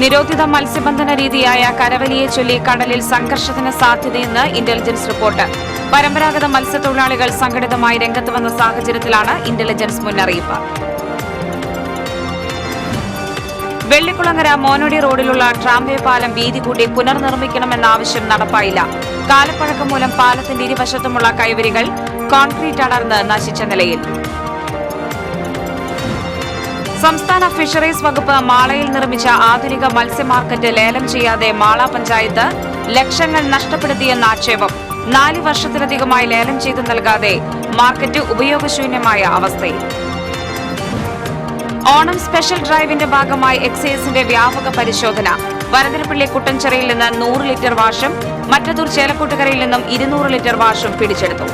നിരോധിത മത്സ്യബന്ധന രീതിയായ കരവലിയെ ചൊല്ലി കടലിൽ സംഘർഷത്തിന് സാധ്യതയെന്ന് ഇന്റലിജൻസ് റിപ്പോർട്ട്. പരമ്പരാഗത മത്സ്യത്തൊഴിലാളികൾ സംഘടിതമായി രംഗത്ത് വന്ന സാഹചര്യത്തിലാണ് ഇന്റലിജൻസ് മുന്നറിയിപ്പ്. വെള്ളിക്കുളങ്ങര മോനോടി റോഡിലുള്ള ട്രാംവേ പാലം വീതി കൂട്ടി പുനർനിർമ്മിക്കണമെന്ന ആവശ്യം നടപ്പായില്ല. കാലപ്പഴക്കം മൂലം പാലത്തിന്റെ ഇരുവശത്തുമുള്ള കൈവരികൾ കോൺക്രീറ്റ് അടർന്ന് നശിച്ച നിലയിൽ. സംസ്ഥാന ഫിഷറീസ് വകുപ്പ് മാളയിൽ നിർമ്മിച്ച ആധുനിക മത്സ്യ മാർക്കറ്റ് ലേലം ചെയ്യാതെ മാള പഞ്ചായത്ത് ലക്ഷങ്ങൾ നഷ്ടപ്പെടുത്തിയെന്ന ആക്ഷേപം. 4 വർഷത്തിലധികമായി ലേലം ചെയ്തു നൽകാതെ മാർക്കറ്റ് ഉപയോഗശൂന്യമായ അവസ്ഥയിൽ. ഓണം സ്പെഷ്യൽ ഡ്രൈവിന്റെ ഭാഗമായി എക്സൈസിന്റെ വ്യാപക പരിശോധന. വരദരപ്പള്ളി കുട്ടൻചിറയിൽ നിന്ന് 100 ലിറ്റർ വാഷും മറ്റത്തൂർ ചേലക്കൂട്ടുകരയിൽ നിന്നും 200 ലിറ്റർ വാഷും പിടിച്ചെടുത്തു.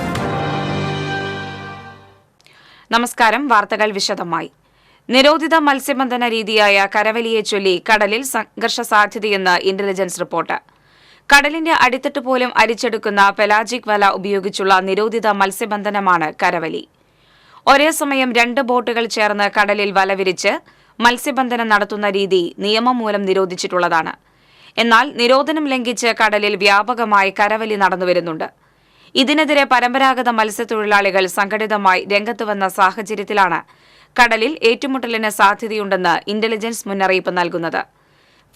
നമസ്കാരം. വാർത്തകൾ വിശദമായി. നിരോധിത മത്സ്യബന്ധന രീതിയായ കരവലിയെ ചൊല്ലി കടലിൽ സംഘർഷ സാധ്യതയെന്ന് ഇന്റലിജൻസ് റിപ്പോർട്ട്. കടലിന്റെ അടിത്തട്ട് പോലും അരിച്ചെടുക്കുന്ന പെലാജിക് വല ഉപയോഗിച്ചുള്ള നിരോധിത മത്സ്യബന്ധനമാണ് കരവലി. ഒരേ സമയം 2 ബോട്ടുകൾ ചേർന്ന് കടലിൽ വലവിരിച്ച് മത്സ്യബന്ധനം നടത്തുന്ന രീതി നിയമം മൂലം നിരോധിച്ചിട്ടുള്ളതാണ്. എന്നാൽ നിരോധനം ലംഘിച്ച് കടലിൽ വ്യാപകമായി കരവലി നടന്നുവരുന്നുണ്ട്. ഇതിനെതിരെ പരമ്പരാഗത മത്സ്യത്തൊഴിലാളികൾ സംഘടിതമായി രംഗത്ത് വന്ന സാഹചര്യത്തിലാണ് കടലിൽ ഏറ്റുമുട്ടലിന് സാധ്യതയുണ്ടെന്ന് ഇന്റലിജൻസ് മുന്നറിയിപ്പ് നൽകുന്നത്.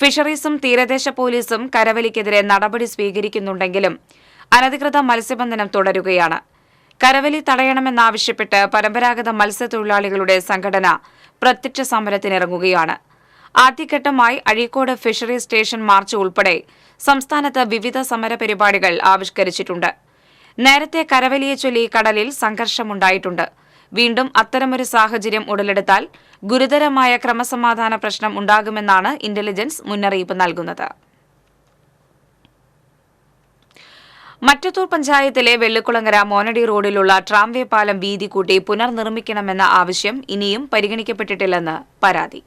ഫിഷറീസും തീരദേശ പോലീസും കരവലിക്കെതിരെ നടപടി സ്വീകരിക്കുന്നുണ്ടെങ്കിലും അനധികൃത മത്സ്യബന്ധനം തുടരുകയാണ്. കരവലി തടയണമെന്നാവശ്യപ്പെട്ട് പരമ്പരാഗത മത്സ്യത്തൊഴിലാളികളുടെ സംഘടന പ്രത്യക്ഷ സമരത്തിനിറങ്ങുകയാണ്. ആദ്യഘട്ടമായി അഴീക്കോട് ഫിഷറീസ് സ്റ്റേഷൻ മാർച്ച് ഉൾപ്പെടെ സംസ്ഥാനത്ത് വിവിധ സമരപരിപാടികൾ ആവിഷ്കരിച്ചിട്ടുണ്ട്. നേരത്തെ കരവലിയെ ചൊല്ലി കടലിൽ സംഘർഷമുണ്ടായിട്ടുണ്ട്. വീണ്ടും അത്തരമൊരു സാഹചര്യം ഉടലെടുത്താൽ ഗുരുതരമായ ക്രമസമാധാന പ്രശ്നം ഉണ്ടാകുമെന്നാണ് ഇന്റലിജൻസ് മുന്നറിയിപ്പ് നൽകുന്നത്. മറ്റത്തൂർ പഞ്ചായത്തിലെ വെള്ളിക്കുളങ്ങര മോനടി റോഡിലുള്ള ട്രാംവേ പാലം വീതി കൂട്ടി പുനർനിർമ്മിക്കണമെന്ന ആവശ്യം ഇനിയും പരിഗണിക്കപ്പെട്ടിട്ടില്ലെന്ന് പരാതി.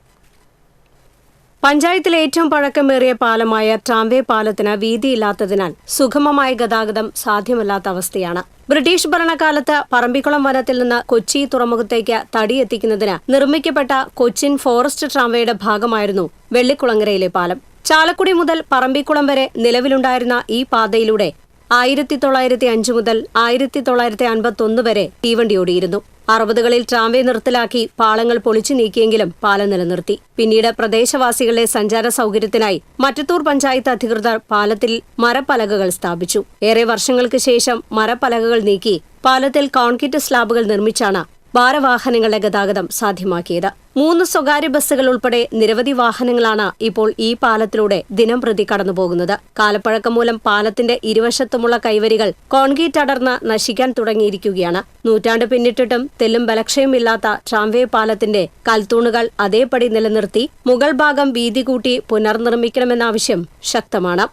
പഞ്ചായത്തിലെ ഏറ്റവും പഴക്കമേറിയ പാലമായ ട്രാംവേ പാലത്തിന് വീതിയില്ലാത്തതിനാൽ സുഗമമായ ഗതാഗതം സാധ്യമല്ലാത്ത അവസ്ഥയാണ്. ബ്രിട്ടീഷ് ഭരണകാലത്ത് പറമ്പിക്കുളം വനത്തിൽ നിന്ന് കൊച്ചി തുറമുഖത്തേക്ക് തടി എത്തിക്കുന്നതിന് നിർമ്മിക്കപ്പെട്ട കൊച്ചിൻ ഫോറസ്റ്റ് ട്രാംവേയുടെ ഭാഗമായിരുന്നു വെള്ളിക്കുളങ്ങരയിലെ പാലം. ചാലക്കുടി മുതൽ പറമ്പിക്കുളം വരെ നിലവിലുണ്ടായിരുന്ന ഈ പാതയിലൂടെ 1905 മുതൽ 1951 വരെ തീവണ്ടി ഓടിയിരുന്നു. 60കളിൽ ട്രാംവേ നിർത്തലാക്കി പാളങ്ങൾ പൊളിച്ചു നീക്കിയെങ്കിലും പാലം നിലനിർത്തി. പിന്നീട് പ്രദേശവാസികളുടെ സഞ്ചാര സൗകര്യത്തിനായി മറ്റത്തൂർ പഞ്ചായത്ത് അധികൃതർ പാലത്തിൽ മരപ്പലകകൾ സ്ഥാപിച്ചു. ഏറെ വർഷങ്ങൾക്ക് ശേഷം മരപ്പലകകൾ നീക്കി പാലത്തിൽ കോൺക്രീറ്റ് സ്ലാബുകൾ നിർമ്മിച്ചാണ് ഭാരവാഹനങ്ങളുടെ ഗതാഗതം സാധ്യമാക്കിയത്. 3 സ്വകാര്യ ബസ്സുകൾ ഉൾപ്പെടെ നിരവധി വാഹനങ്ങളാണ് ഇപ്പോൾ ഈ പാലത്തിലൂടെ ദിനംപ്രതി കടന്നുപോകുന്നത്. കാലപ്പഴക്കം മൂലം പാലത്തിന്റെ ഇരുവശത്തുമുള്ള കൈവരികൾ കോൺക്രീറ്റ് അടർന്ന് നശിക്കാൻ തുടങ്ങിയിരിക്കുകയാണ്. നൂറ്റാണ്ട് പിന്നിട്ടിട്ടും തെല്ലും ബലക്ഷയമില്ലാത്ത ട്രാംവേ പാലത്തിന്റെ കൽത്തൂണുകൾ അതേപടി നിലനിർത്തി മുകൾ ഭാഗം വീതി കൂട്ടി പുനർനിർമ്മിക്കണമെന്ന ആവശ്യം ശക്തമാണ്.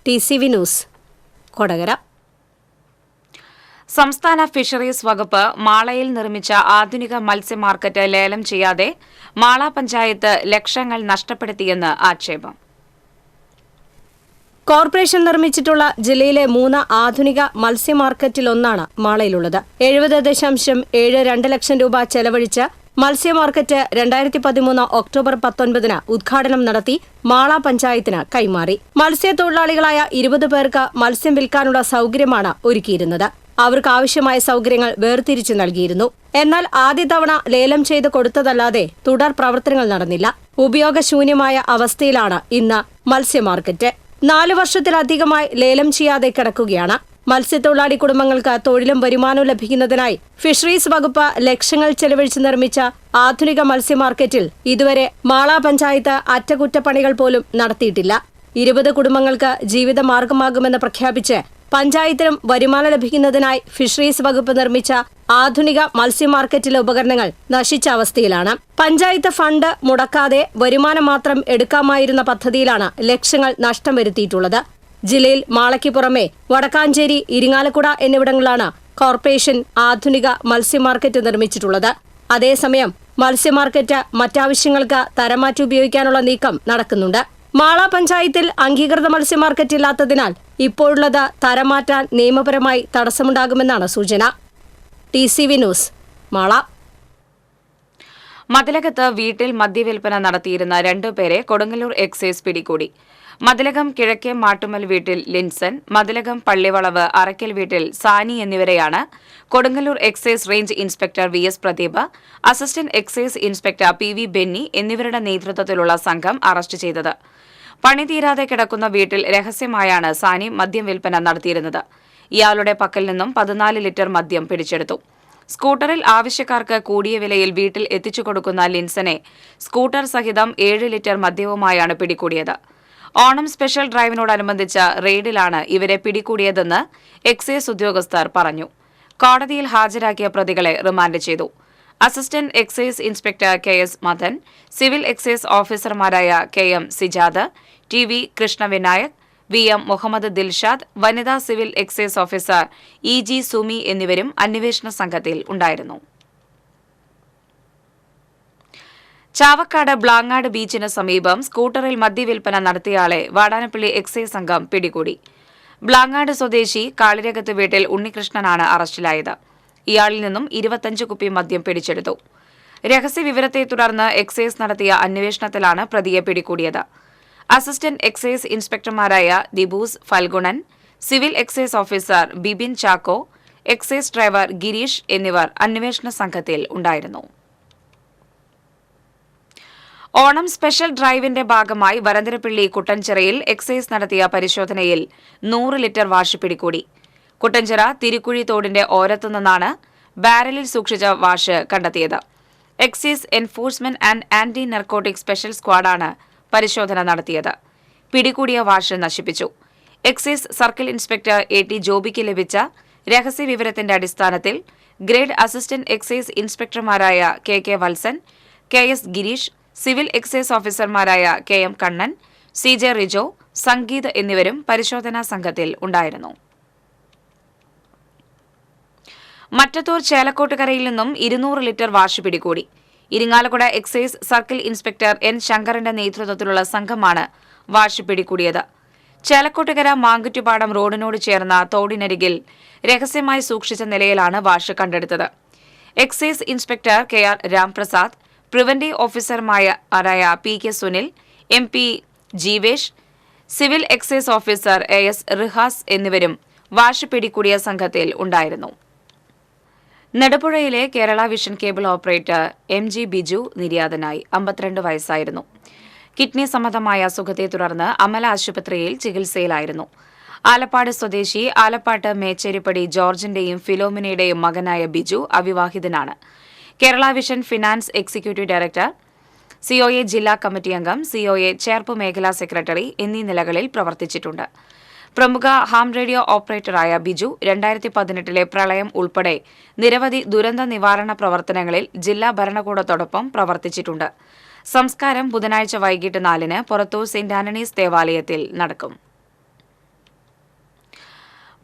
TCV news, Kodakara. സംസ്ഥാന ഫിഷറീസ് വകുപ്പ് മാളയിൽ നിർമ്മിച്ച ആധുനിക മത്സ്യ മാർക്കറ്റ് ലേലം ചെയ്യാതെ മാള പഞ്ചായത്ത് ലക്ഷങ്ങൾ നഷ്ടപ്പെടുത്തിയെന്ന് ആക്ഷേപം. കോർപ്പറേഷൻ നിർമ്മിച്ചിട്ടുള്ള ജില്ലയിലെ 3 ആധുനിക മത്സ്യ മാർക്കറ്റിലൊന്നാണ് മാളയിലുള്ളത്. 70.72 ലക്ഷം രൂപ ചെലവഴിച്ച് മത്സ്യ മാർക്കറ്റ് 2013 ഒക്ടോബർ 19 ഉദ്ഘാടനം നടത്തി മാള പഞ്ചായത്തിന് കൈമാറി. മത്സ്യത്തൊഴിലാളികളായ 20 പേർക്ക് മത്സ്യം വിൽക്കാനുള്ള സൗകര്യമാണ് ഒരുക്കിയിരുന്നത്. അവർക്ക് ആവശ്യമായ സൗകര്യങ്ങൾ വേർതിരിച്ചു നൽകിയിരുന്നു. എന്നാൽ ആദ്യ തവണ ലേലം ചെയ്ത് കൊടുത്തതല്ലാതെ തുടർ പ്രവർത്തനങ്ങൾ നടന്നില്ല. ഉപയോഗശൂന്യമായ അവസ്ഥയിലാണ് ഇന്ന് മത്സ്യ മാർക്കറ്റ്. 4 വർഷത്തിലധികമായി ലേലം ചെയ്യാതെ കിടക്കുകയാണ്. മത്സ്യത്തൊഴിലാളി കുടുംബങ്ങൾക്ക് തൊഴിലും വരുമാനവും ലഭിക്കുന്നതിനായി ഫിഷറീസ് വകുപ്പ് ലക്ഷങ്ങൾ ചെലവഴിച്ച് നിർമ്മിച്ച ആധുനിക മത്സ്യ മാർക്കറ്റിൽ ഇതുവരെ മാള പഞ്ചായത്ത് അറ്റകുറ്റപ്പണികൾ പോലും നടത്തിയിട്ടില്ല. 20 കുടുംബങ്ങൾക്ക് ജീവിതമാർഗമാകുമെന്ന് പ്രഖ്യാപിച്ച് പഞ്ചായത്തിനും വരുമാനം ലഭിക്കുന്നതിനായി ഫിഷറീസ് വകുപ്പ് നിർമ്മിച്ച ആധുനിക മത്സ്യ മാർക്കറ്റിലെ ഉപകരണങ്ങൾ നശിച്ച അവസ്ഥയിലാണ്. പഞ്ചായത്ത് ഫണ്ട് മുടക്കാതെ വരുമാനം മാത്രം എടുക്കാമായിരുന്ന പദ്ധതിയിലാണ് ലക്ഷങ്ങൾ നഷ്ടം വരുത്തിയിട്ടുള്ളത്. ജില്ലയിൽ മാളയ്ക്ക് പുറമെ വടക്കാഞ്ചേരി, ഇരിങ്ങാലക്കുട എന്നിവിടങ്ങളിലാണ് കോർപ്പറേഷൻ ആധുനിക മത്സ്യ മാർക്കറ്റ് നിർമ്മിച്ചിട്ടുള്ളത്. അതേസമയം മത്സ്യ മാർക്കറ്റ് മറ്റാവശ്യങ്ങൾക്ക് തരംമാറ്റി ഉപയോഗിക്കാനുള്ള നീക്കം നടക്കുന്നുണ്ട്. മാള പഞ്ചായത്തിൽ അംഗീകൃത മത്സ്യ മാർക്കറ്റ് ഇല്ലാത്തതിനാൽ ഇപ്പോഴുള്ളത് തരം മാറ്റാൻ നിയമപരമായി തടസ്സമുണ്ടാകുമെന്നാണ് സൂചന. TCV news, Mala. മതിലകത്ത് വീട്ടിൽ മദ്യവിൽപ്പന നടത്തിയിരുന്ന 2 പേരെ കൊടുങ്ങല്ലൂർ എക്സൈസ് പിടികൂടി. മതിലകം കിഴക്കേ മാട്ടുമൽ വീട്ടിൽ ലിൻസൺ, മതിലകം പള്ളിവളവ് അറക്കൽ വീട്ടിൽ സാനി എന്നിവരെയാണ് Kodungallur excise range inspector VS Pradeep, assistant excise inspector PV Benny എന്നിവരുടെ നേതൃത്വത്തിലുള്ള സംഘം അറസ്റ്റ് ചെയ്തത്. പണി തീരാതെ കിടക്കുന്ന വീട്ടിൽ രഹസ്യമായാണ് സാനി മദ്യം വിൽപ്പന നടത്തിയിരുന്നത്. ഇയാളുടെ പക്കൽ നിന്നും 14 ലിറ്റർ മദ്യം പിടിച്ചെടുത്തു. സ്കൂട്ടറിൽ ആവശ്യക്കാർക്ക് കൂടിയ വിലയിൽ വീട്ടിൽ എത്തിച്ചു കൊടുക്കുന്ന ലിൻസനെ സ്കൂട്ടർ സഹിതം 7 ലിറ്റർ മദ്യവുമായാണ് പിടികൂടിയത്. ഓണം സ്പെഷ്യൽ ഡ്രൈവിനോടനുബന്ധിച്ച റെയ്ഡിലാണ് ഇവരെ പിടികൂടിയതെന്ന് എക്സൈസ് ഉദ്യോഗസ്ഥർ പറഞ്ഞു. കോടതിയിൽ ഹാജരാക്കിയ പ്രതികളെ റിമാൻഡ് ചെയ്തു. Assistant excise inspector KS Madan, civil excise ഓഫീസർമാരായ KM Sijad, TV Krishnavinayak, VM Muhammad Dilshad, വനിതാ civil excise officer EG Sumi എന്നിവരും അന്വേഷണ സംഘത്തിൽ ഉണ്ടായിരുന്നു. ചാവക്കാട് ബ്ലാങ്ങാട് ബീച്ചിന് സമീപം സ്കൂട്ടറിൽ മദ്യവിൽപ്പന നടത്തിയയാളെ വാടാനപ്പള്ളി എക്സൈസ് സംഘം പിടികൂടി. ബ്ലാങ്ങാട് സ്വദേശി കാളിരകത്ത് വീട്ടിൽ ഉണ്ണികൃഷ്ണനാണ് അറസ്റ്റിലായത്. ഇയാളിൽ നിന്നും 25 കുപ്പി മദ്യം പിടിച്ചെടുത്തു. രഹസ്യവിവരത്തെ തുടർന്ന് എക്സൈസ് നടത്തിയ അന്വേഷണത്തിലാണ് പ്രതിയെ പിടികൂടിയത്. അസിസ്റ്റന്റ് എക്സൈസ് ഇൻസ്പെക്ടർമാരായ Diboos Phalgunan, civil excise officer Bibin Chacko, excise driver Girish എന്നിവർ അന്വേഷണ സംഘത്തിൽ ഉണ്ടായിരുന്നു. ഓണം സ്പെഷ്യൽ ഡ്രൈവിന്റെ ഭാഗമായി വരന്തരപ്പള്ളി കുട്ടൻചിറയിൽ എക്സൈസ് നടത്തിയ പരിശോധനയിൽ 100 ലിറ്റർ വാഷ് പിടികൂടി. കുട്ടൻചിറ തിരുക്കുഴി തോടിന്റെ ഓരത്തുനിന്നാണ് ബാരലിൽ സൂക്ഷിച്ച വാഷ് കണ്ടെത്തിയത്. Excise enforcement and anti narcotic special സ്ക്വാഡാണ് പരിശോധന നടത്തിയത്. പിടികൂടിയ വാഷ് നശിപ്പിച്ചു. എക്സൈസ് സർക്കിൾ ഇൻസ്പെക്ടർ AT ജോബിക്ക് ലഭിച്ച രഹസ്യവിവരത്തിന്റെ അടിസ്ഥാനത്തിൽ ഗ്രേഡ് അസിസ്റ്റന്റ് എക്സൈസ് ഇൻസ്പെക്ടർമാരായ KK Valsan, KS Girish, civil excise ഓഫീസർമാരായ KM കണ്ണൻ, CJ റിജോ, സംഗീത് എന്നിവരും പരിശോധനാ സംഘത്തിൽ ഉണ്ടായിരുന്നു. മറ്റത്തൂർ ചേലക്കോട്ടുകരയിൽ നിന്നും 200 ലിറ്റർ വാഷ് പിടികൂടി. Irinjalakuda excise circle inspector N ശങ്കറിന്റെ നേതൃത്വത്തിലുള്ള സംഘമാണ് വാഷ് പിടികൂടിയത്. ചേലക്കോട്ടുകര മാങ്കുറ്റുപാടം റോഡിനോട് ചേർന്ന തോടിനരികിൽ രഹസ്യമായി സൂക്ഷിച്ച നിലയിലാണ് വാഷ് കണ്ടെടുത്തത്. Excise inspector KR Ramprasad, preventive ഓഫീസർമാരായ PK Sunil, MP Jeevesh, civil excise officer AS Rihas എന്നിവരും വാഷ് പിടികൂടിയ സംഘത്തിൽ ഉണ്ടായിരുന്നു. നെടുപുഴയിലെ Kerala vision cable operator MG Biju നിര്യാതനായി. 52 വയസ്സായിരുന്നു. കിഡ്നി സംബന്ധമായ അസുഖത്തെ തുടർന്ന് അമല ആശുപത്രിയിൽ ചികിത്സയിലായിരുന്നു. ആലപ്പാട് സ്വദേശി ആലപ്പാട്ട് മേച്ചേരിപ്പടി ജോർജിന്റെയും ഫിലോമിനയുടെയും മകനായ ബിജു അവിവാഹിതനാണ്. Kerala vision finance executive director, COA ജില്ലാ കമ്മിറ്റി അംഗം, COA ചേർപ്പ് മേഖലാ സെക്രട്ടറി എന്നീ നിലകളിൽ പ്രവർത്തിച്ചിട്ടുണ്ട്. പ്രമുഖ ഹാം റേഡിയോ ഓപ്പറേറ്ററായ ബിജു 2018 പ്രളയം ഉൾപ്പെടെ നിരവധി ദുരന്ത നിവാരണ പ്രവർത്തനങ്ങളിൽ ജില്ലാ ഭരണകൂടത്തോടൊപ്പം പ്രവർത്തിച്ചിട്ടുണ്ട്. സംസ്കാരം ബുധനാഴ്ച വൈകിട്ട് 4-ന് പുറത്തൂർ സെന്റ് ആന്റണീസ് ദേവാലയത്തിൽ നടക്കും.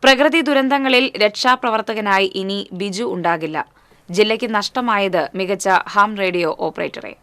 പ്രകൃതി ദുരന്തങ്ങളിൽ രക്ഷാപ്രവർത്തകനായി ഇനി ബിജു ഉണ്ടാകില്ല. ജില്ലയ്ക്ക് നഷ്ടമായത് മികച്ച ഹാം റേഡിയോ ഓപ്പറേറ്ററെ.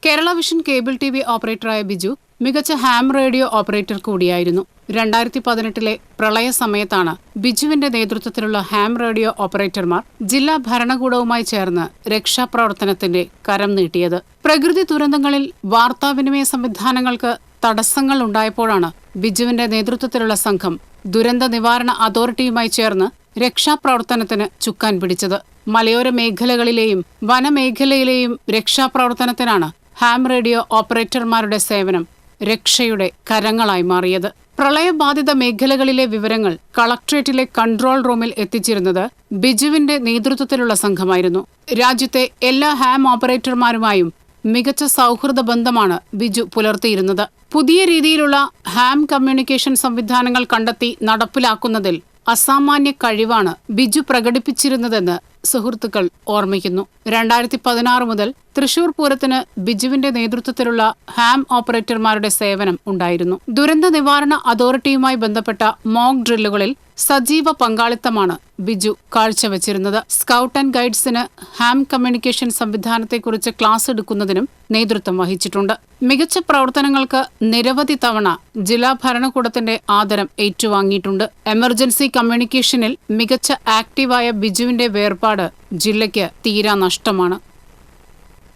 കേരള വിഷൻ കേബിൾ TV ഓപ്പറേറ്ററായ ബിജു മികച്ച ഹാം റേഡിയോ ഓപ്പറേറ്റർ കൂടിയായിരുന്നു. 2018 പ്രളയ സമയത്താണ് ബിജുവിന്റെ നേതൃത്വത്തിലുള്ള ഹാം റേഡിയോ ഓപ്പറേറ്റർമാർ ജില്ലാ ഭരണകൂടവുമായി ചേർന്ന് രക്ഷാപ്രവർത്തനത്തിന്റെ കരം നീട്ടിയത്. പ്രകൃതി ദുരന്തങ്ങളിൽ വാർത്താവിനിമയ സംവിധാനങ്ങൾക്ക് തടസ്സങ്ങൾ ഉണ്ടായപ്പോഴാണ് ബിജുവിന്റെ നേതൃത്വത്തിലുള്ള സംഘം ദുരന്ത നിവാരണ അതോറിറ്റിയുമായി ചേർന്ന് രക്ഷാപ്രവർത്തനത്തിന് ചുക്കാൻ പിടിച്ചത്. മലയോര മേഖലകളിലെയും വനമേഖലയിലെയും രക്ഷാപ്രവർത്തനത്തിനാണ് ഹാം റേഡിയോ ഓപ്പറേറ്റർമാരുടെ സേവനം രക്ഷയുടെ കരങ്ങളായി മാറിയത്. പ്രളയബാധിത മേഖലകളിലെ വിവരങ്ങൾ കളക്ട്രേറ്റിലെ കൺട്രോൾ റൂമിൽ എത്തിച്ചിരുന്നത് ബിജുവിന്റെ നേതൃത്വത്തിലുള്ള സംഘമായിരുന്നു. രാജ്യത്തെ എല്ലാ ഹാം ഓപ്പറേറ്റർമാരുമായും മികച്ച സൗഹൃദ ബന്ധമാണ് ബിജു പുലർത്തിയിരുന്നത്. പുതിയ രീതിയിലുള്ള ഹാം കമ്മ്യൂണിക്കേഷൻ സംവിധാനങ്ങൾ കണ്ടെത്തി നടപ്പിലാക്കുന്നതിൽ അസാമാന്യ കഴിവാണ് ബിജു പ്രകടിപ്പിച്ചിരുന്നതെന്ന് സുഹൃത്തുക്കൾ ഓർമ്മിക്കുന്നു. 2016 മുതൽ തൃശൂർ പൂരത്തിന് ബിജുവിന്റെ നേതൃത്വത്തിലുള്ള ഹാം ഓപ്പറേറ്റർമാരുടെ സേവനം ഉണ്ടായിരുന്നു. ദുരന്ത നിവാരണ അതോറിറ്റിയുമായി ബന്ധപ്പെട്ട മോക്ക് ഡ്രില്ലുകളിൽ സജീവ പങ്കാളിത്തമാണ് ബിജു കാഴ്ചവെച്ചിരുന്നത്. സ്കൗട്ട് ആൻഡ് ഗൈഡ്സിന് ഹാം കമ്മ്യൂണിക്കേഷൻ സംവിധാനത്തെക്കുറിച്ച് ക്ലാസ് എടുക്കുന്നതിനും നേതൃത്വം വഹിച്ചിട്ടുണ്ട്. മികച്ച പ്രവർത്തനങ്ങൾക്ക് നിരവധി തവണ ജില്ലാ ഭരണകൂടത്തിന്റെ ആദരം ഏറ്റുവാങ്ങിയിട്ടുണ്ട്. എമർജൻസി കമ്മ്യൂണിക്കേഷനിൽ മികച്ച ആക്റ്റീവായ ബിജുവിന്റെ വേർപാട് ജില്ലയ്ക്ക് തീരാ നഷ്ടമാണ്.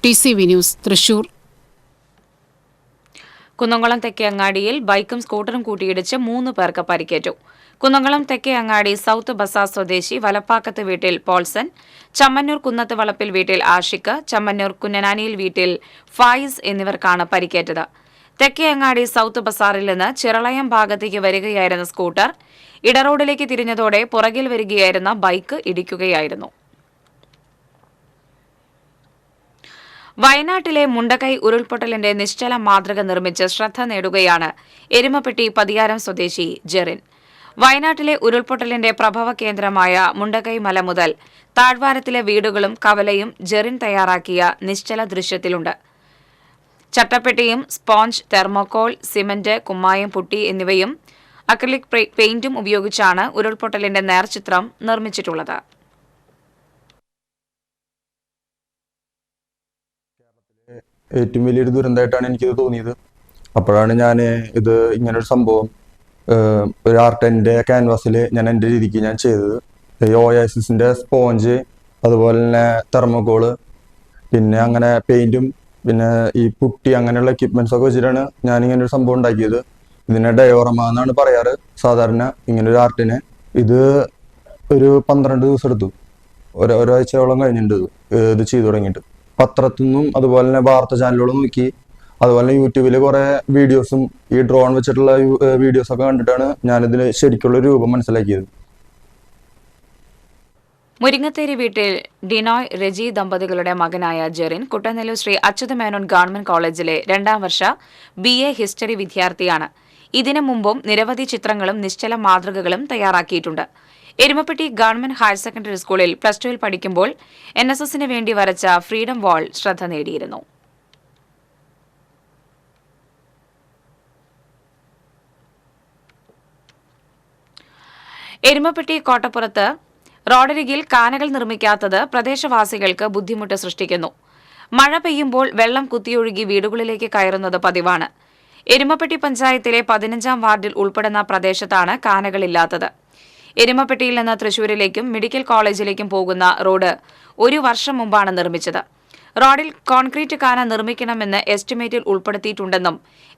TCV news Thrissur. കുന്നംകുളം തെക്കേ അങ്ങാടിയിൽ ബൈക്കും സ്കൂട്ടറും കൂട്ടിയിടിച്ച് 3 പേർക്ക് പരിക്കേറ്റു. കുന്നംകുളം തെക്കേ അങ്ങാടി സൌത്ത് ബസാർ സ്വദേശി വലപ്പാക്കത്ത് വീട്ടിൽ പോൾസൺ, ചമ്മന്നൂർ കുന്നത്ത് വളപ്പിൽ വീട്ടിൽ ആഷിഖ്, ചമ്മന്നൂർ കുന്നനാനിയിൽ വീട്ടിൽ ഫായിസ് എന്നിവർക്കാണ് പരിക്കേറ്റത്. തെക്കേ അങ്ങാടി സൌത്ത് ബസാറിൽ നിന്ന് ചിറളയം ഭാഗത്തേക്ക് വരികയായിരുന്ന സ്കൂട്ടർ ഇടറോഡിലേക്ക് തിരിഞ്ഞതോടെ പുറകിൽ വരികയായിരുന്ന ബൈക്ക് ഇടിക്കുകയായിരുന്നു. വയനാട്ടിലെ മുണ്ടക്കൈ ഉരുൾപൊട്ടലിന്റെ നിശ്ചല മാതൃക നിർമ്മിച്ച് ശ്രദ്ധ നേടുകയാണ് എരുമപ്പെട്ടി പതിയാരം സ്വദേശി ജെറിൻ. വയനാട്ടിലെ ഉരുൾപൊട്ടലിന്റെ പ്രഭവ കേന്ദ്രമായ മുണ്ടക്കൈ മല മുതൽ താഴ്വാരത്തിലെ വീടുകളും കവലയും ജെറിൻ തയ്യാറാക്കിയ നിശ്ചല ദൃശ്യത്തിലുണ്ട്. ചട്ടപ്പെട്ടിയും സ്പോഞ്ച്, തെർമോകോൾ, സിമന്റ്, കുമ്മായം, പുട്ടി എന്നിവയും അക്രിലിക് പെയിന്റും ഉപയോഗിച്ചാണ് ഉരുൾപൊട്ടലിന്റെ നേർചിത്രം നിർമ്മിച്ചിട്ടുള്ളത്. ഏറ്റവും വലിയൊരു ദുരന്തമായിട്ടാണ് എനിക്കിത് തോന്നിയത്. അപ്പോഴാണ് ഞാൻ ഇത് ഇങ്ങനൊരു സംഭവം ഒരു ആർട്ടിൻ്റെ ക്യാൻവാസിൽ ഞാൻ എൻ്റെ രീതിക്ക് ഞാൻ ചെയ്തത്. ഓയാസിൻ്റെ സ്പോഞ്ച്, അതുപോലെ തന്നെ തെർമോകോള്, പിന്നെ അങ്ങനെ പെയിൻറ്റും പിന്നെ ഈ പുട്ടി അങ്ങനെയുള്ള എക്യുപ്മെൻറ്റ്സ് ഒക്കെ വെച്ചിട്ടാണ് ഞാനിങ്ങനൊരു സംഭവം ഉണ്ടാക്കിയത്. ഇതിനെ ഡയോറമ എന്നാണ് പറയാറ് സാധാരണ ഇങ്ങനൊരു ആർട്ടിനെ. ഇത് ഒരു 12 ദിവസം എടുത്തു, ഒരാഴ്ചയോളം കഴിഞ്ഞിട്ടുണ്ട് ഇത് ചെയ്തു തുടങ്ങിയിട്ട്. പത്രത്തിൽ നിന്നും അതുപോലെ തന്നെ വാർത്താ ചാനലുകളും നോക്കി, അതുപോലെ യൂട്യൂബിൽ കുറേ വീഡിയോസും ഈ ഡ്രോൺ വെച്ചിട്ടുള്ള വീഡിയോസൊക്കെ കണ്ടിട്ടാണ് ഞാനിതിൽ ശരിക്കുള്ള രൂപം മനസ്സിലാക്കിയത്. മുരിങ്ങത്തേരി വീട്ടിൽ ഡിനോയ് റെജി ദമ്പതികളുടെ മകനായ ജെറിൻ കുട്ടനെല്ലൂർ ശ്രീ അച്യുത മേനോൻ ഗവൺമെന്റ് കോളേജിലെ 2ാം വർഷ BA ഹിസ്റ്ററി വിദ്യാർത്ഥിയാണ്. ഇതിനു മുമ്പും നിരവധി ചിത്രങ്ങളും നിശ്ചല മാതൃകകളും തയ്യാറാക്കിയിട്ടുണ്ട്. എരുമപ്പെട്ടി ഗവൺമെന്റ് ഹയർ സെക്കൻഡറി സ്കൂളിൽ +2 പഠിക്കുമ്പോൾ NSSന് വേണ്ടി വരച്ച ഫ്രീഡം വാൾ ശ്രദ്ധ നേടിയിരുന്നു. എരുമപ്പെട്ടി കോട്ടപ്പുറത്ത് റോഡരികിൽ കാനകൾ നിർമ്മിക്കാത്തത് പ്രദേശവാസികൾക്ക് ബുദ്ധിമുട്ട് സൃഷ്ടിക്കുന്നു. മഴ പെയ്യുമ്പോൾ വെള്ളം കുത്തിയൊഴുകി വീടുകളിലേക്ക് കയറുന്നത് പതിവാണ്. എരുമപ്പെട്ടി പഞ്ചായത്തിലെ 15ാം വാർഡിൽ ഉൾപ്പെടുന്ന പ്രദേശത്താണ് കാനകളില്ലാത്തത്. എരുമപ്പെട്ടിയിൽ നിന്ന് തൃശൂരിലേക്കും മെഡിക്കൽ കോളേജിലേക്കും പോകുന്ന റോഡ് 1 വർഷം മുമ്പാണ് നിർമ്മിച്ചത്. റോഡിൽ കോൺക്രീറ്റ് കാന നിർമ്മിക്കണമെന്ന് എസ്റ്റിമേറ്റിൽ ഉൾപ്പെടുത്തിയിട്ടുണ്ടെന്നും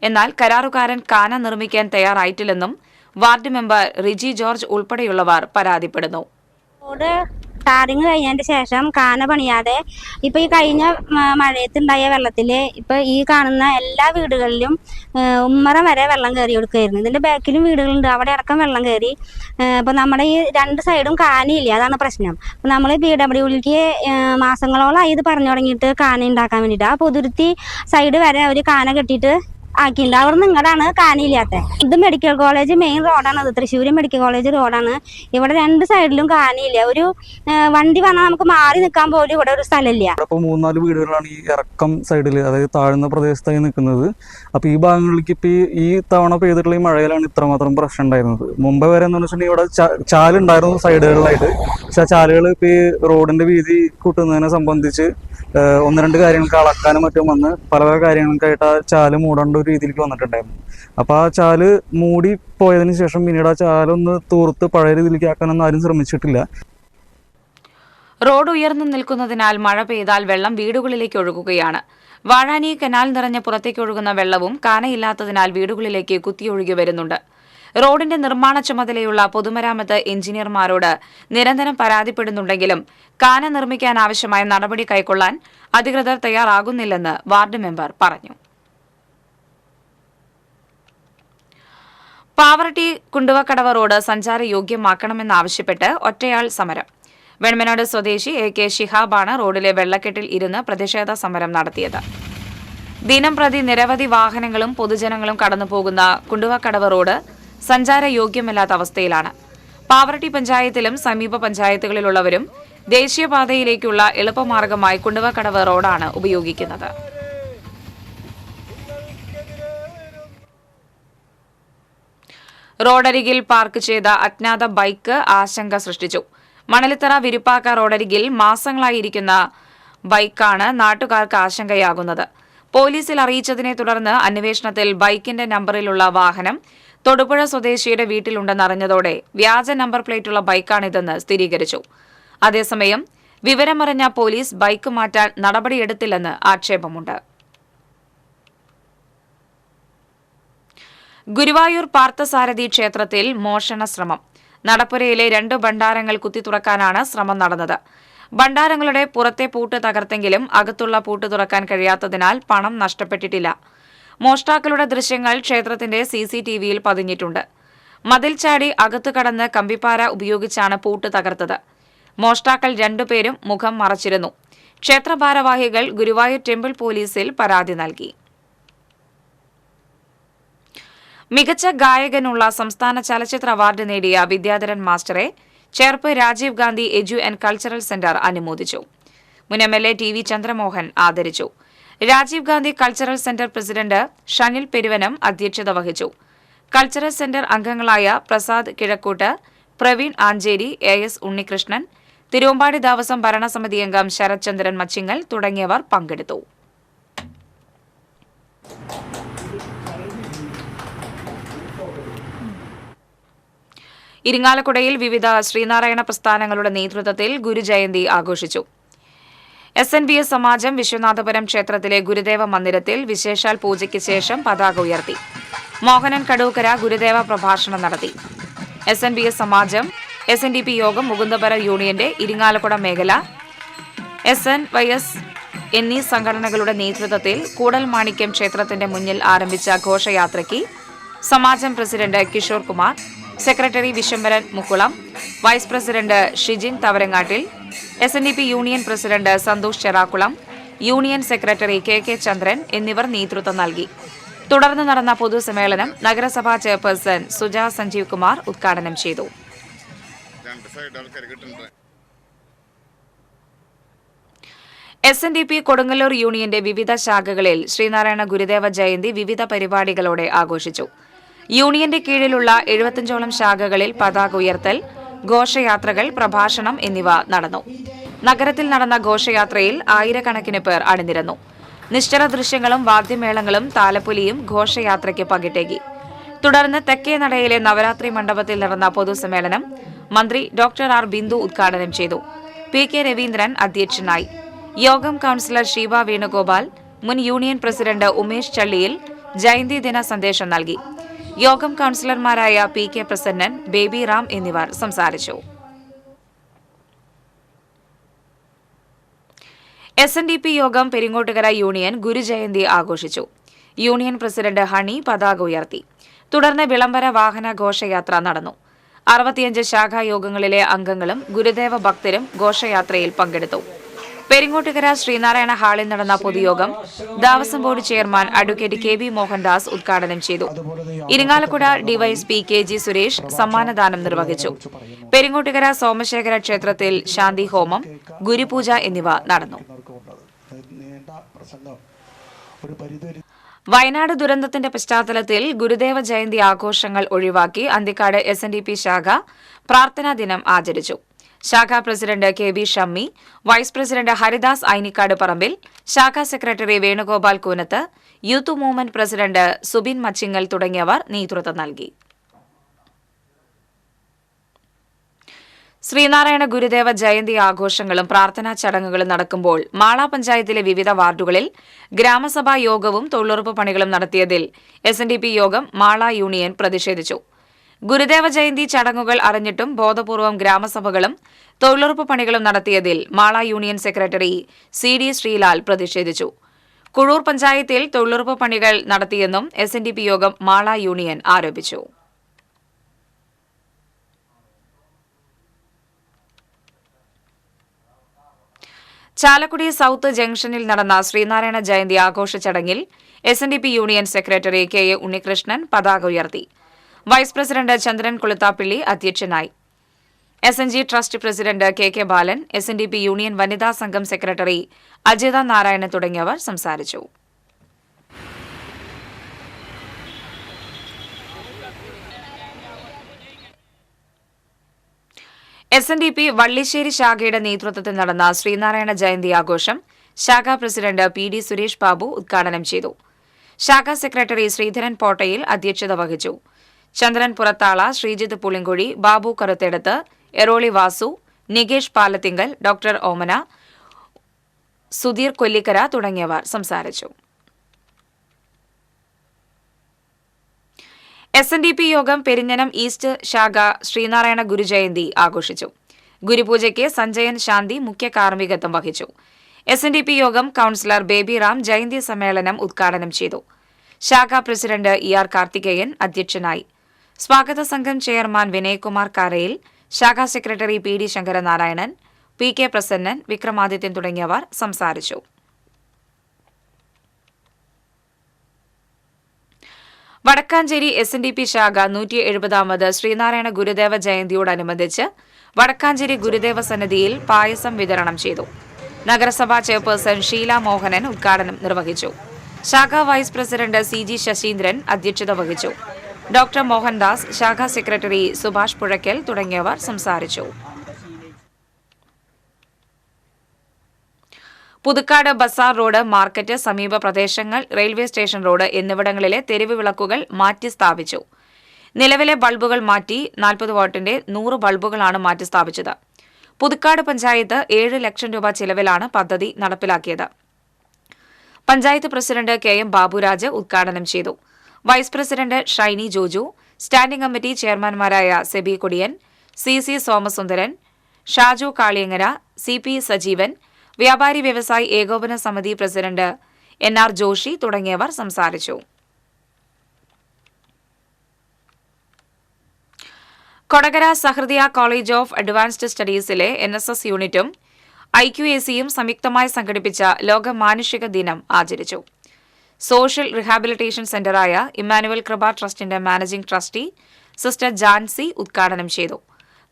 എന്നാൽ കരാറുകാരൻ കാന നിർമ്മിക്കാൻ തയ്യാറായിട്ടില്ലെന്നും വാർഡ് മെമ്പർ റിജി ജോർജ് ഉൾപ്പെടെയുള്ളവർ പരാതിപ്പെടുന്നു. റോഡ് ടാറിങ് കഴിഞ്ഞതിന് ശേഷം കാന പണിയാതെ ഇപ്പൊ ഈ കഴിഞ്ഞ മഴയത്തുണ്ടായ വെള്ളത്തില് ഇപ്പൊ ഈ കാണുന്ന എല്ലാ വീടുകളിലും ഉമ്മറം വരെ വെള്ളം കയറി കൊടുക്കുകയായിരുന്നു. ഇതിന്റെ ബാക്കിലും വീടുകളുണ്ട്, അവിടെ അടക്കം വെള്ളം കയറി. അപ്പൊ നമ്മുടെ ഈ 2 സൈഡും കാനയില്ല, അതാണ് പ്രശ്നം. അപ്പൊ നമ്മൾ PWDക്ക് മാസങ്ങളോളമായി ഇത് പറഞ്ഞു തുടങ്ങിയിട്ട് കാന ഉണ്ടാക്കാൻ വേണ്ടിയിട്ട്. ആ പൊതുരുത്തി സൈഡ് വരെ അവർ കാന കെട്ടിയിട്ട് ആക്കിയിട്ടുണ്ട്. അവിടെ നിങ്ങളാണ് കാനയില്ലാത്ത. ഇത് മെഡിക്കൽ കോളേജ് മെയിൻ റോഡാണ്, അത് തൃശ്ശൂർ മെഡിക്കൽ കോളേജ് റോഡാണ്. ഇവിടെ 2 സൈഡിലും കാനയില്ല. ഒരു വണ്ടി വന്നാൽ നമുക്ക് മാറി നിൽക്കാൻ പോലും ഇവിടെ ഒരു സ്ഥലമില്ല. അപ്പോൾ 3-4 വീടുകളാണ് ഈ ഇറക്കം സൈഡിൽ, അതായത് താഴ്ന്ന പ്രദേശത്തായി നിൽക്കുന്നത്. അപ്പോൾ ഈ ഭാഗങ്ങളിലേക്ക് ഇപ്പോൾ ഈ തവണ പെയ്തിട്ടുള്ള ഈ മഴയിലാണ് ഇത്രമാത്രം പ്രശ്നം ഉണ്ടായിരുന്നത്. മുമ്പ് വരെ എന്ന് വെച്ചിട്ടുണ്ടെങ്കിൽ ഇവിടെ ചാലുണ്ടായിരുന്നു സൈഡുകളിലായിട്ട്. പക്ഷെ ആ ചാലുകൾ ഇപ്പോൾ ഈ റോഡിന്റെ വീതി കൂട്ടുന്നതിനെ സംബന്ധിച്ച് 1-2 കാര്യങ്ങൾക്ക് അളക്കാനും മറ്റും വന്ന് പല പല കാര്യങ്ങൾക്കായിട്ട് ആ ചാല് മൂടേണ്ട ഒരു രീതിയിലേക്ക് വന്നിട്ടുണ്ടായിരുന്നു. അപ്പോൾ ആ ചാല് മൂടി പോയതിനു ശേഷം പിന്നീട് ആ ചാലൊന്ന് തൂർത്ത് പഴയ രീതിയിലേക്ക് ആക്കാനൊന്നും ആരും ശ്രമിച്ചിട്ടില്ല. റോഡ് ഉയർന്നു നിൽക്കുന്നതിനാൽ മഴ പെയ്താൽ വെള്ളം വീടുകളിലേക്ക് ഒഴുകുകയാണ്. വാഴാനി കനാൽ നിറഞ്ഞ പുറത്തേക്ക് ഒഴുകുന്ന വെള്ളവും കാനയില്ലാത്തതിനാൽ വീടുകളിലേക്ക് കുത്തിയൊഴുകി വരുന്നുണ്ട്. റോഡിന്റെ നിർമ്മാണ ചുമതലയുള്ള പൊതുമരാമത്ത് എഞ്ചിനീയർമാരോട് നിരന്തരം പരാതിപ്പെടുന്നുണ്ടെങ്കിലും കാന നിർമ്മിക്കാൻ ആവശ്യമായ നടപടി കൈക്കൊള്ളാൻ അധികൃതർ തയ്യാറാകുന്നില്ലെന്ന് വാർഡ് മെമ്പർ പറഞ്ഞു. പാവറട്ടി കുണ്ടുവക്കടവ് റോഡ് സഞ്ചാരയോഗ്യമാക്കണമെന്നാവശ്യപ്പെട്ട് ഒറ്റയാൾ സമരം. വെൺമനാട് സ്വദേശി AK ഷിഹാബാണ് റോഡിലെ വെള്ളക്കെട്ടിൽ ഇരുന്ന് പ്രതിഷേധ സമരം നടത്തിയത്. ദിനംപ്രതി നിരവധി വാഹനങ്ങളും പൊതുജനങ്ങളും കടന്നുപോകുന്ന കുണ്ടുവക്കടവ് റോഡ് സഞ്ചാരയോഗ്യമല്ലാത്ത അവസ്ഥയിലാണ്. പാവറട്ടി പഞ്ചായത്തിലും സമീപ പഞ്ചായത്തുകളിലുള്ളവരും ദേശീയപാതയിലേക്കുള്ള എളുപ്പമാർഗമായി കുണ്ടുവക്കടവ് റോഡാണ് ഉപയോഗിക്കുന്നത്. റോഡരികിൽ പാർക്ക് ചെയ്ത അജ്ഞാത ബൈക്ക് ആശങ്ക സൃഷ്ടിച്ചു. മണലിത്തറ വിരുപ്പാക്ക റോഡരികിൽ മാസങ്ങളായിരിക്കുന്ന ബൈക്കാണ് നാട്ടുകാർക്ക് ആശങ്കയാകുന്നത്. പോലീസിൽ അറിയിച്ചതിനെ തുടർന്ന് അന്വേഷണത്തിൽ ബൈക്കിന്റെ നമ്പറിലുള്ള വാഹനം തൊടുപുഴ സ്വദേശിയുടെ വീട്ടിലുണ്ടെന്നറിഞ്ഞതോടെ വ്യാജ നമ്പർ പ്ലേറ്റുള്ള ബൈക്കാണിതെന്ന് സ്ഥിരീകരിച്ചു. അതേസമയം വിവരമറിഞ്ഞ പോലീസ് ബൈക്ക് മാറ്റാൻ നടപടിയെടുത്തില്ലെന്ന് ആക്ഷേപമുണ്ട്. ഗുരുവായൂർ പാർത്ഥസാരഥി ക്ഷേത്രത്തിൽ മോഷണ ശ്രമം. നടപ്പുരയിലെ 2 ഭണ്ഡാരങ്ങൾ കുത്തിത്തുറക്കാനാണ് ശ്രമം നടന്നത്. ഭണ്ഡാരങ്ങളുടെ പുറത്തെ പൂട്ട് തകർത്തെങ്കിലും അകത്തുള്ള പൂട്ട് തുറക്കാൻ കഴിയാത്തതിനാൽ പണം നഷ്ടപ്പെട്ടിട്ടില്ല. മോഷ്ടാക്കളുടെ ദൃശ്യങ്ങൾ ക്ഷേത്രത്തിന്റെ CCTVയിൽ പതിഞ്ഞിട്ടുണ്ട്. മതിൽ ചാടി അകത്തു കടന്ന് കമ്പിപ്പാര ഉപയോഗിച്ചാണ് പൂട്ട് തകർത്തത്. മോഷ്ടാക്കൾ 2 പേരും മുഖം മറച്ചിരുന്നു. ക്ഷേത്ര ഭാരവാഹികൾ ഗുരുവായൂർ ടെമ്പിൾ പോലീസിൽ പരാതി നൽകി. മികച്ച ഗായകനുള്ള സംസ്ഥാന ചലച്ചിത്ര അവാർഡ് നേടിയ വിദ്യാധരൻ മാസ്റ്ററെ Cherpu Rajiv Gandhi edu and cultural centre അനുമോദിച്ചു. മുൻ MLA TV ചന്ദ്രമോഹൻ ആദരിച്ചു. Rajiv Gandhi cultural centre president Shanil Peruvanam അധ്യക്ഷത വഹിച്ചു. കൾച്ചറൽ സെന്റർ അംഗങ്ങളായ പ്രസാദ് കിഴക്കൂട്ട്, പ്രവീൺ ആഞ്ചേരി, AS ഉണ്ണികൃഷ്ണൻ, തിരുവമ്പാടി ദേവസ്വം ഭരണസമിതി അംഗം ശരത് ചന്ദ്രൻ മച്ചിങ്ങൽ തുടങ്ങിയവർ പങ്കെടുത്തു. ഇരിങ്ങാലക്കുടയിൽ വിവിധ ശ്രീനാരായണ പ്രസ്ഥാനങ്ങളുടെ നേതൃത്വത്തിൽ ഗുരുജയന്തി ആഘോഷിച്ചു. SNBS സമാജം വിശ്വനാഥപുരം ക്ഷേത്രത്തിലെ ഗുരുദേവ മന്ദിരത്തിൽ വിശേഷാൽ പൂജയ്ക്ക് ശേഷം പതാക ഉയർത്തി. മോഹനൻ കടൂക്കര ഗുരുദേവ പ്രഭാഷണം നടത്തി. SNBS സമാജം, SNDP യോഗം, മുകുന്ദപുരം യൂണിയന്റെ ഇരിങ്ങാലക്കുട മേഖല, SNYS എന്നീ സംഘടനകളുടെ നേതൃത്വത്തിൽ കൂടൽമാണിക്യം ക്ഷേത്രത്തിന്റെ മുന്നിൽ ആരംഭിച്ച ഘോഷയാത്രയ്ക്ക് സമാജം president Kishore Kumar, secretary Vishwambharan Mukkulam, vice president Shijin Thavarangattil, SNDP union president Santhosh Cherakkulam, union secretary KK Chandran എന്നിവർ നേതൃത്വം നൽകി. തുടർന്ന് നടന്ന പൊതുസമ്മേളനം നഗരസഭാ ചെയർപേഴ്സൺ സുജ സഞ്ജീവ് കുമാർ ഉദ്ഘാടനം ചെയ്തു. SNDP കൊടുങ്ങല്ലൂർ യൂണിയന്റെ വിവിധ ശാഖകളിൽ ശ്രീനാരായണ ഗുരുദേവ ജയന്തി വിവിധ പരിപാടികളോടെ ആഘോഷിച്ചു. യൂണിയന്റെ കീഴിലുള്ള 75ഓളം ശാഖകളിൽ പതാക ഉയർത്തൽ, ഘോഷയാത്രകൾ, പ്രഭാഷണം എന്നിവ നടന്നു. നഗരത്തിൽ നടന്ന ഘോഷയാത്രയിൽ ആയിരക്കണക്കിന് പേർ അണിനിരന്നു. നിശ്ചല ദൃശ്യങ്ങളും വാദ്യമേളങ്ങളും താലപ്പൊലിയും ഘോഷയാത്രയ്ക്ക് പകിട്ടേകി. തുടർന്ന് തെക്കേ നടയിലെ നവരാത്രി മണ്ഡപത്തിൽ നടന്ന പൊതുസമ്മേളനം മന്ത്രി ഡോക്ടർ ആർ ബിന്ദു ഉദ്ഘാടനം ചെയ്തു. PK രവീന്ദ്രൻ അധ്യക്ഷനായി. യോഗം കൌൺസിലർ ഷീബ വേണുഗോപാൽ, മുൻ യൂണിയൻ പ്രസിഡന്റ് ഉമേഷ് ചള്ളിയിൽ ജയന്തി ദിന സന്ദേശം നൽകി. യോഗം കൌൺസിലർമാരായ PK പ്രസന്നൻ, ബേബി റാം എന്നിവർ സംസാരിച്ചു. SNDP യോഗം പെരിങ്ങോട്ടുകര യൂണിയൻ ഗുരുജയന്തി ആഘോഷിച്ചു. യൂണിയൻ പ്രസിഡന്റ് ഹണി പതാക ഉയർത്തി. തുടർന്ന് വിളംബര വാഹന ഘോഷയാത്ര നടന്നു. 65 ശാഖായോഗങ്ങളിലെ അംഗങ്ങളും ഗുരുദേവ ഭക്തരും ഘോഷയാത്രയിൽ പങ്കെടുത്തു. പെരിങ്ങോട്ടുകര ശ്രീനാരായണ ഹാളിൽ നടന്ന പൊതുയോഗം Devaswom board chairman advocate KB Mohandas ഉദ്ഘാടനം ചെയ്തു. ഇരിങ്ങാലക്കുട DYSP KG സുരേഷ് സമ്മാനദാനം നിർവഹിച്ചു. പെരിങ്ങോട്ടുകര സോമശേഖര ക്ഷേത്രത്തിൽ ശാന്തി ഹോമം, ഗുരുപൂജ എന്നിവ നടന്നു. വയനാട് ദുരന്തത്തിന്റെ പശ്ചാത്തലത്തിൽ ഗുരുദേവ ജയന്തി ആഘോഷങ്ങൾ ഒഴിവാക്കി അന്തിക്കാട് SNDP ശാഖ പ്രാർത്ഥനാ ദിനം ആചരിച്ചു. ശാഖാ president KB Shammi, vice president Haridas Ainikkad Parambil, ശാഖാ secretary Venugopal Koonathu, youth movement president Subin Machingal തുടങ്ങിയവർ നേതൃത്വം നൽകി. ശ്രീനാരായണ ഗുരുദേവ ജയന്തി ആഘോഷങ്ങളും പ്രാർത്ഥനാ ചടങ്ങുകളും നടക്കുമ്പോൾ മാള പഞ്ചായത്തിലെ വിവിധ വാർഡുകളിൽ ഗ്രാമസഭാ യോഗവും തൊഴിലുറപ്പ് പണികളും നടത്തിയതിൽ SNDP യോഗം മാള യൂണിയൻ പ്രതിഷേധിച്ചു. ഗുരുദേവ ജയന്തി ചടങ്ങുകൾ അറിഞ്ഞിട്ടും ബോധപൂർവം ഗ്രാമസഭകളും തൊഴിലുറപ്പ് പണികളും നടത്തിയതിൽ Mala union secretary CD Sreelal പ്രതിഷേധിച്ചു. കുഴൂർ പഞ്ചായത്തിൽ തൊഴിലുറപ്പ് പണികൾ നടത്തിയെന്നും SNDP യോഗം മാള യൂണിയൻ ആരോപിച്ചു. ചാലക്കുടി സൌത്ത് ജംഗ്ഷനിൽ നടന്ന ശ്രീനാരായണ ജയന്തി ആഘോഷ ചടങ്ങിൽ SNDP union secretary KA Unnikrishnan പതാക ഉയർത്തി. വൈസ് പ്രസിഡന്റ് ചന്ദ്രൻ കൊളുത്താപ്പിള്ളി അധ്യക്ഷനായി. SNG ട്രസ്റ്റ് പ്രസിഡന്റ് KK ബാലൻ, SNDP യൂണിയൻ വനിതാ സംഘം സെക്രട്ടറി അജിത നാരായണൻ തുടങ്ങിയവർ സംസാരിച്ചു. SNDP വള്ളിശ്ശേരി ശാഖയുടെ നേതൃത്വത്തിൽ നടന്ന ശ്രീനാരായണ ജയന്തി ആഘോഷം ശാഖാ പ്രസിഡന്റ് PD സുരേഷ് ബാബു ഉദ്ഘാടനം ചെയ്തു. ശാഖാ സെക്രട്ടറി ശ്രീധരൻ പോട്ടയിൽ അധ്യക്ഷത വഹിച്ചു. ചന്ദ്രൻ പുറത്താള, ശ്രീജിത്ത് പുളിങ്കുഴി, ബാബു കറുത്തെടുത്ത്, എറോളി വാസു, നികേഷ് പാലത്തിങ്കൽ, ഡോക്ടർ ഓമന, സുധീർ കൊല്ലിക്കര തുടങ്ങിയവർ സംസാരിച്ചു. SNDP യോഗം പെരിഞ്ഞനം ഈസ്റ്റ് ശാഖ ശ്രീനാരായണ ഗുരുജയന്തി ആഘോഷിച്ചു. ഗുരുപൂജയ്ക്ക് സഞ്ജയൻ ശാന്തി മുഖ്യ കാർമ്മികത്വം വഹിച്ചു. SNDP യോഗം കൌൺസിലർ ബേബി റാം ജയന്തി സമ്മേളനം ഉദ്ഘാടനം ചെയ്തു. ശാഖാ പ്രസിഡന്റ് ER കാർത്തികേയൻ അധ്യക്ഷനായി. സ്വാഗത സംഘം ചെയർമാൻ വിനയകുമാർ കാരയിൽ, ശാഖാ secretary PD Sankaranarayanan, PK Prasannan, Vikramadithyan തുടങ്ങിയവർ സംസാരിച്ചു. വടക്കാഞ്ചേരി SNDP ശാഖ 170ാമത് ശ്രീനാരായണ ഗുരുദേവ ജയന്തിയോടനുബന്ധിച്ച് വടക്കാഞ്ചേരി ഗുരുദേവ സന്നിധിയിൽ പായസം വിതരണം ചെയ്തു. നഗരസഭാ ചെയർപേഴ്സൺ ഷീല മോഹനൻ ഉദ്ഘാടനം നിർവഹിച്ചു. ശാഖാ വൈസ് പ്രസിഡന്റ് CG ശശീന്ദ്രൻ അധ്യക്ഷത വഹിച്ചു. ഡോക്ടർ മോഹൻദാസ്, ശാഖാ സെക്രട്ടറി സുഭാഷ് പുഴയ്ക്കൽ തുടങ്ങിയവർ സംസാരിച്ചു. പുതുക്കാട് ബസാർ റോഡ്, മാർക്കറ്റ്, സമീപ പ്രദേശങ്ങൾ, റെയിൽവേ സ്റ്റേഷൻ റോഡ് എന്നിവിടങ്ങളിലെ തെരുവ് വിളക്കുകൾ മാറ്റി സ്ഥാപിച്ചു. നിലവിലെ ബൾബുകൾ മാറ്റി 40 വാട്ടിന്റെ 100 ബൾബുകളാണ് മാറ്റി സ്ഥാപിച്ചത്. പുതുക്കാട് പഞ്ചായത്ത് 7 ലക്ഷം രൂപ ചിലവിലാണ് പദ്ധതി നടപ്പിലാക്കിയത്. പഞ്ചായത്ത് പ്രസിഡന്റ് KM ബാബുരാജ് ഉദ്ഘാടനം ചെയ്തു. Vice president Shiny Joju, standing committee ചെയർമാൻമാരായ സെബി കൊടിയൻ, CC സോമസുന്ദരൻ, ഷാജു കാളിയങ്ങര, CP സജീവൻ, വ്യാപാരി വ്യവസായി ഏകോപന സമിതി പ്രസിഡന്റ് NR ജോഷി തുടങ്ങിയവർ സംസാരിച്ചു. Kodakara Sahrudaya college of advanced സ്റ്റഡീസിലെ NSS യൂണിറ്റും IQACയും സംയുക്തമായി സംഘടിപ്പിച്ച ലോക മാനുഷിക ദിനം ആചരിച്ചു. സോഷ്യൽ റിഹാബിലിറ്റേഷൻ സെന്ററായ ഇമ്മാനുവൽ കൃപ ട്രസ്റ്റിന്റെ മാനേജിംഗ് ട്രസ്റ്റി സിസ്റ്റർ ജാൻസി ഉദ്ഘാടനം ചെയ്തു.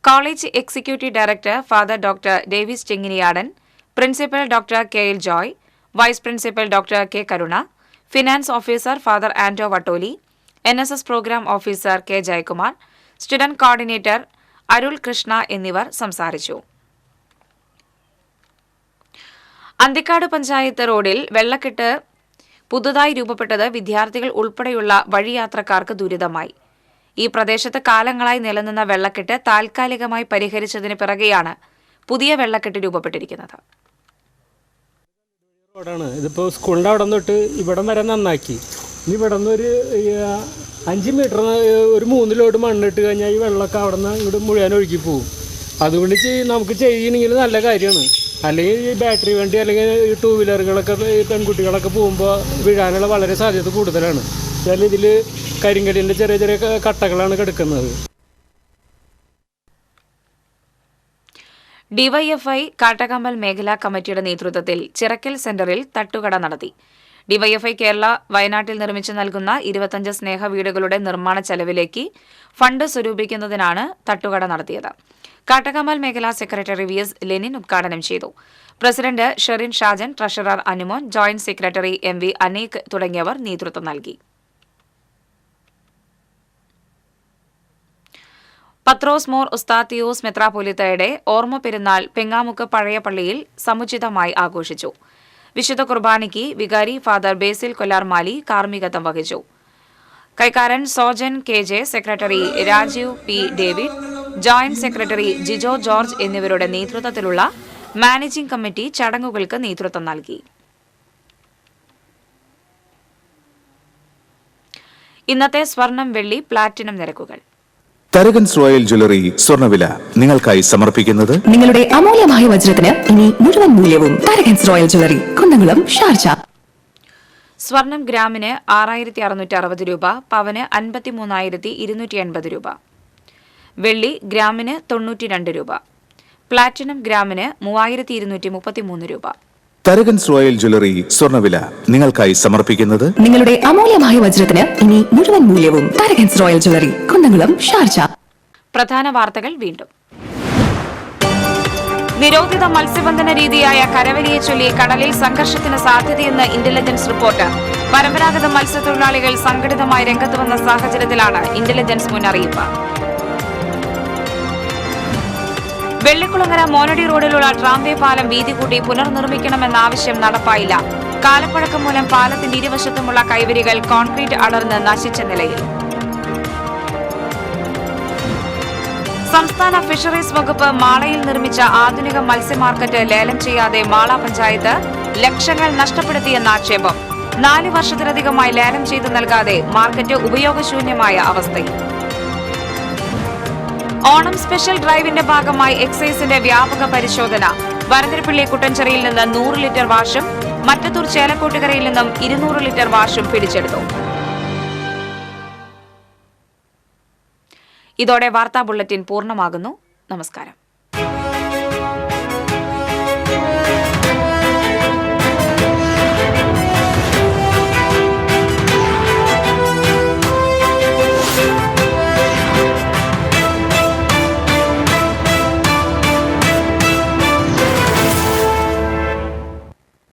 College executive director father doctor Davis Chenginiyadan, principal doctor KL Joy, vice principal doctor K Karuna, finance officer father Anto Vattoli, NSS programme officer K Jayakumar, student coordinator Arul Krishna എന്നിവർ സംസാരിച്ചു. അന്തിക്കാട് പഞ്ചായത്ത് റോഡിൽ വെള്ളക്കെട്ട് പുതുതായി രൂപപ്പെട്ടത് വിദ്യാർത്ഥികൾ ഉൾപ്പെടെയുള്ള വഴിയാത്രക്കാർക്ക് ദുരിതമായി. ഈ പ്രദേശത്ത് കാലങ്ങളായി നിലനിന്ന വെള്ളക്കെട്ട് താൽക്കാലികമായി പരിഹരിച്ചതിന് പിറകെയാണ് പുതിയ വെള്ളക്കെട്ട് രൂപപ്പെട്ടിരിക്കുന്നത്. റോഡാണ് ഇതിപ്പോൾ സ്കൂളിൻ്റെ അവിടെ തൊട്ട് ഇവിടം വരെ നന്നാക്കി. ഇനി ഇവിടെ നിന്ന് ഒരു 5 മീറ്റർ ഒരു 3 ലോഡ് മണ്ണിട്ട് കഴിഞ്ഞാൽ ഈ വെള്ളമൊക്കെ അവിടെ നിന്ന് ഇങ്ങോട്ട് മുഴുവൻ ഒഴുകി പോകും. അതുകൊണ്ട് നമുക്ക് ചെയ്യണമെങ്കിൽ നല്ല കാര്യമാണ്. അല്ലെങ്കിൽ ഈ ബാറ്ററി വണ്ടി അല്ലെങ്കിൽ ഈ 2 വീലറുകളൊക്കെ പെൺകുട്ടികളൊക്കെ പോകുമ്പോൾ വീഴാനുള്ള വളരെ സാധ്യത കൂടുതലാണ്. എന്നാൽ ഇതിൽ കരിങ്കല്ലിൻ്റെ ചെറിയ ചെറിയ കട്ടകളാണ് കിടക്കുന്നത്. ഡിവൈഎഫ്ഐ കാട്ടകമ്പൽ മേഖലാ കമ്മിറ്റിയുടെ നേതൃത്വത്തിൽ ചിറക്കൽ സെന്ററിൽ തട്ടുകട നടത്തി. ഡിവൈഎഫ്ഐ കേരള വയനാട്ടിൽ നിർമ്മിച്ചു നൽകുന്ന 25 സ്നേഹ വീടുകളുടെ നിർമ്മാണ ചെലവിലേക്ക് ഫണ്ട് സ്വരൂപിക്കുന്നതിനാണ് തട്ടുകട നടത്തിയത്. കാട്ടകമ്പൽ മേഖലാ സെക്രട്ടറി VS ലെനിൻ ഉദ്ഘാടനം ചെയ്തു. President Sherin Shajan, treasurer Anumon, joint secretary MV Aneek തുടങ്ങിയവർ നേതൃത്വം നൽകി. പത്രോസ് മോർ ഉസ്താത്തിയോസ് മെത്രാപ്പൊലീത്തയുടെ ഓർമ്മ പെരുന്നാൾ പെങ്ങാമുക്ക് പഴയ പള്ളിയിൽ സമുചിതമായി ആഘോഷിച്ചു. വിശുദ്ധ കുർബാനയ്ക്ക് വികാരി ഫാദർ ബേസിൽ കൊല്ലാർമാലി കാർമ്മികത്വം വഹിച്ചു. കൈക്കാരൻ Sojan KJ, secretary Rajeev P. David, joint secretary Jijo George എന്നിവരുടെ നേതൃത്വത്തിലുള്ള മാനേജിംഗ് കമ്മിറ്റി ചടങ്ങുകൾക്ക് നേതൃത്വം നൽകി. ഇന്നത്തെ സ്വർണം, വെള്ളി, പ്ലാറ്റിനം നിരക്കുകൾ. തരകൻസ് റോയൽ ജ്വല്ലറി സ്വർണ്ണവില നിങ്ങൾക്കായി സമർപ്പിക്കുന്നത് നിങ്ങളുടെ അമൂല്യമായ വജ്രത്തിന് ഇനി മുഴുവൻ മൂല്യവും Tharakans royal jewellery, Kunnamkulam, Sharjah. സ്വർണം ഗ്രാമിന് 6660 രൂപ, പവന് 53,280 രൂപ. വെള്ളി ഗ്രാമിന് 92 രൂപ. പ്ലാറ്റിനം ഗ്രാമിന് 3233 രൂപ. തരകൻസ് റോയൽ ജ്വല്ലറി സ്വർണ്ണവില നിങ്ങൾക്കായി സമർപ്പിക്കുന്നത് നിങ്ങളുടെ അമൂല്യമായ വജ്രത്തിന് ഇനി മുഴുവൻ മൂല്യവും Tharakans royal jewellery, Kunnamkulam, Sharjah. പ്രധാന വാർത്തകൾ വീണ്ടും. നിരോധിത മത്സ്യബന്ധന രീതിയായ കരവലിയെ ചൊല്ലി കടലിൽ സംഘർഷത്തിന് സാധ്യതയെന്ന് ഇന്റലിജൻസ് റിപ്പോർട്ട്. പരമ്പരാഗത മത്സ്യത്തൊഴിലാളികൾ സംഘടിതമായി രംഗത്ത് വന്ന സാഹചര്യത്തിലാണ് ഇന്റലിജൻസ് മുന്നറിയിപ്പ്. വെള്ളിക്കുളങ്ങര മോനടി റോഡിലുള്ള ട്രാംവേ പാലം വീതി കൂട്ടി പുനർനിർമ്മിക്കണമെന്ന ആവശ്യം നടപ്പായില്ല. കാലപ്പഴക്കം മൂലം പാലത്തിന്റെ ഇരുവശത്തുമുള്ള കൈവരികൾ കോൺക്രീറ്റ് അടർന്ന് നശിച്ച നിലയിൽ. സംസ്ഥാന ഫിഷറീസ് വകുപ്പ് മാളയിൽ നിർമ്മിച്ച ആധുനിക മത്സ്യ മാർക്കറ്റ് ലേലം ചെയ്യാതെ മാള പഞ്ചായത്ത് ലക്ഷങ്ങൾ നഷ്ടപ്പെടുത്തിയെന്ന ആക്ഷേപം. 4 വർഷത്തിലധികമായി ലേലം ചെയ്തു നൽകാതെ മാർക്കറ്റ് ഉപയോഗശൂന്യമായ അവസ്ഥയിൽ. ഓണം സ്പെഷ്യൽ ഡ്രൈവിന്റെ ഭാഗമായി എക്സൈസിന്റെ വ്യാപക പരിശോധന. വരന്തരപ്പിള്ളി കുട്ടഞ്ചെറിയിൽ നിന്ന് 100 ലിറ്റർ വാഷും മറ്റത്തൂർ ചേലക്കോട്ടുകരയിൽ നിന്നും 200 ലിറ്റർ വാഷും പിടിച്ചെടുത്തു. ഇതോടെ വാർത്താ ബുള്ളറ്റിൻ പൂർണ്ണമാകുന്നു. നമസ്കാരം.